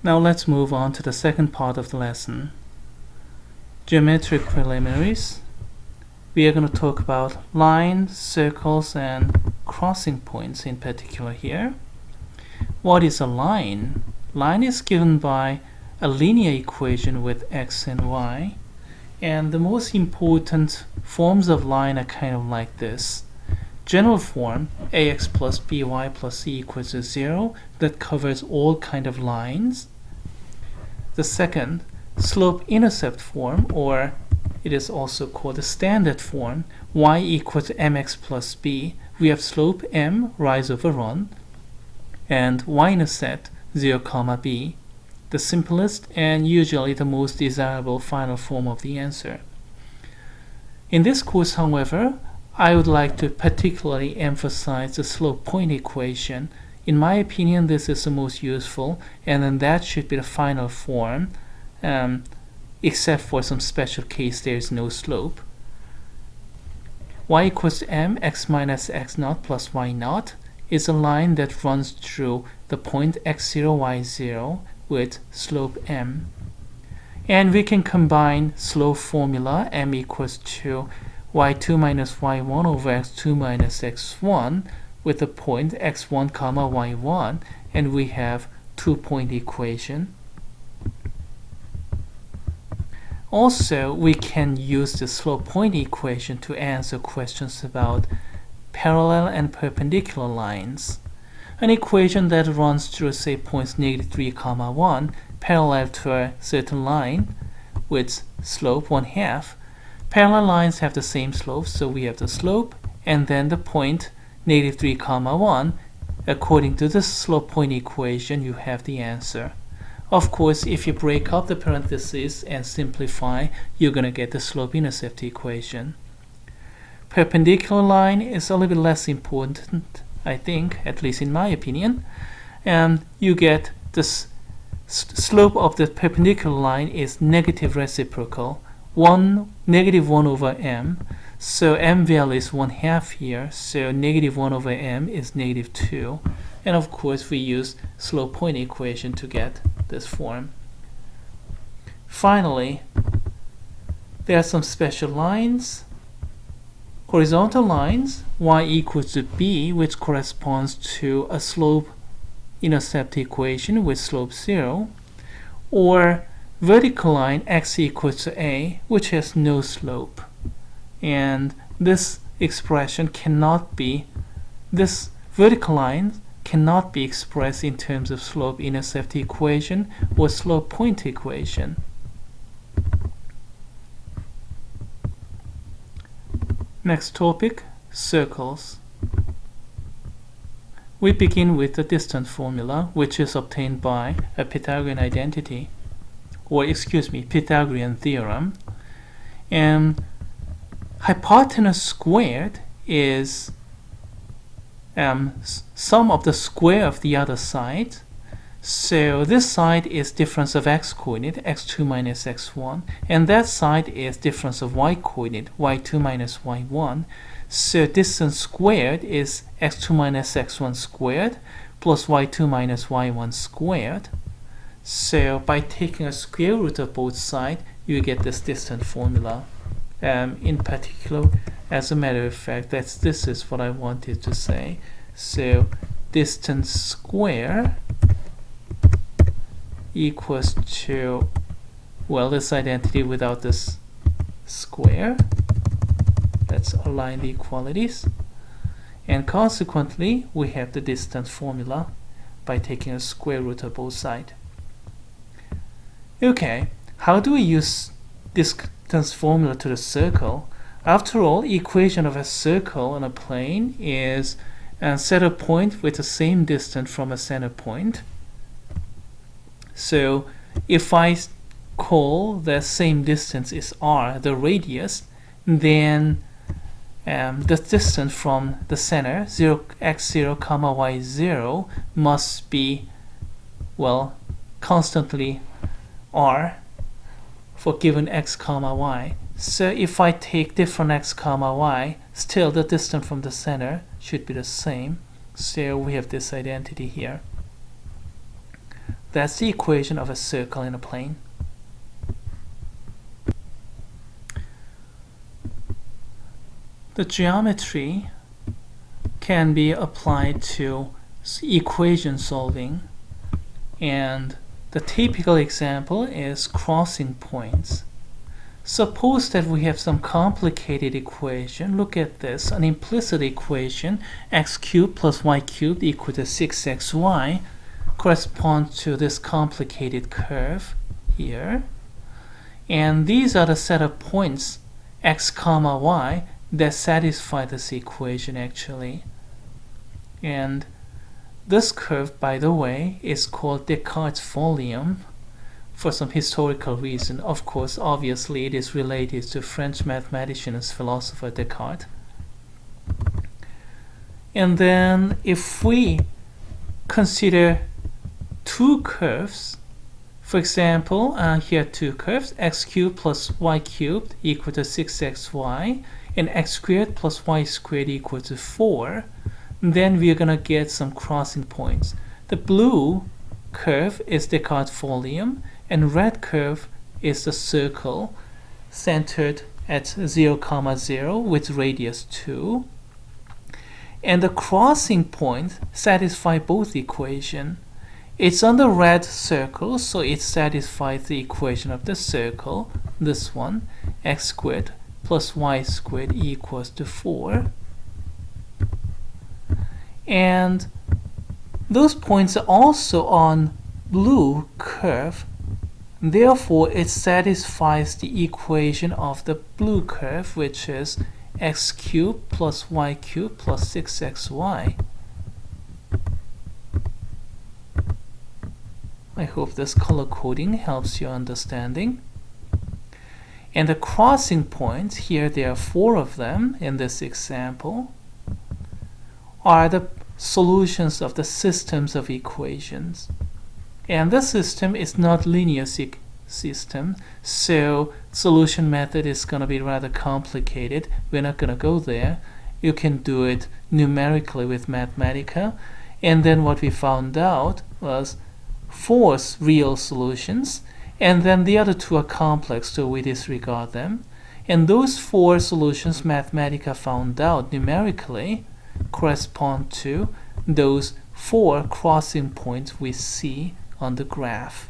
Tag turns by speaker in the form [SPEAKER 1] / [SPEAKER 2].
[SPEAKER 1] Now let's move on to the second part of the lesson. Geometric preliminaries. We are going to talk about lines, circles, and crossing points in particular here. What is a line? Line is given by a linear equation with x and y. And the most important forms of line are kind of like this. General form, ax plus by plus c equals to 0, that covers all kind of lines. The second, slope-intercept form, or it is also called the standard form, y equals to mx plus b. We have slope m, rise over run, and y-intercept 0, b. The simplest and usually the most desirable final form of the answer. In this course, however, I would like to particularly emphasize the slope point equation. In my opinion, this is the most useful, and then that should be the final form, except for some special case there is no slope. Y equals to m, x minus x naught plus y naught is a line that runs through the point x0, y0 with slope m. And we can combine slope formula m equals to y2 minus y1 over x2 minus x1 with the point x1 comma y1, and we have two-point equation. Also, we can use the slope point equation to answer questions about parallel and perpendicular lines. An equation that runs through, say, points -3, 1 parallel to a certain line with slope 1/2. Parallel lines have the same slope, so we have the slope and then the point -3, 1. According to the slope point equation, you have the answer. Of course, if you break up the parentheses and simplify, you're going to get the slope-intercept equation. Perpendicular line is a little bit less important, I think, at least in my opinion. And you get the slope of the perpendicular line is negative reciprocal, -1 over m. So m value is 1/2 here, so -1 over m is -2. And of course, we use slope point equation to get this form. Finally, there are some special lines. Horizontal lines, y equals to b, which corresponds to a slope-intercept equation with slope 0, or vertical line x equals to a, which has no slope. And this expression cannot be, this vertical line cannot be expressed in terms of slope-intercept equation or slope point equation. Next topic, circles. We begin with the distance formula, which is obtained by a Pythagorean identity, or excuse me, Pythagorean theorem. And hypotenuse squared is sum of the square of the other side. So this side is difference of x coordinate, x2 minus x1, and that side is difference of y coordinate, y2 minus y1. So distance squared is x2 minus x1 squared plus y2 minus y1 squared. So by taking a square root of both sides, you get this distance formula. In particular, as a matter of fact, this is what I wanted to say. So distance square equals to, well, this identity without this square. Let's align the equalities. And consequently, we have the distance formula by taking a square root of both sides. Okay, how do we use this distance formula to the circle? After all, equation of a circle on a plane is a center point with the same distance from a center point. So if I call the same distance is r, the radius, then the distance from the center, 0x0, y0, must be, well, constantly r for given x, y. So if I take different x, y, still the distance from the center should be the same. So we have this identity here. That's the equation of a circle in a plane. The geometry can be applied to equation solving, and the typical example is crossing points. Suppose that we have some complicated equation. Look at this, an implicit equation, x cubed plus y cubed equal to 6xy corresponds to this complicated curve here. And these are the set of points x comma y that satisfy this equation actually. And this curve, by the way, is called Descartes' volume for some historical reason. Of course, obviously, it is related to French mathematician and philosopher Descartes. And then if we consider two curves, for example, here are two curves, x cubed plus y cubed equal to 6xy, and x squared plus y squared equal to 4, then we're going to get some crossing points. The blue curve is Descartes' volume, and red curve is the circle centered at 0, 0 with radius 2. And the crossing point satisfies both equations. It's on the red circle, so it satisfies the equation of the circle, this one, x squared plus y squared equals to 4. And those points are also on blue curve. Therefore, it satisfies the equation of the blue curve, which is x cubed plus y cubed plus 6xy. I hope this color coding helps your understanding. And the crossing points, here there are 4 of them in this example, are the solutions of the systems of equations. And the system is not linear system, so solution method is going to be rather complicated. We're not going to go there. You can do it numerically with Mathematica. And then what we found out was 4 real solutions, and then the other 2 are complex, so we disregard them. And those 4 solutions Mathematica found out numerically correspond to those 4 crossing points we see on the graph.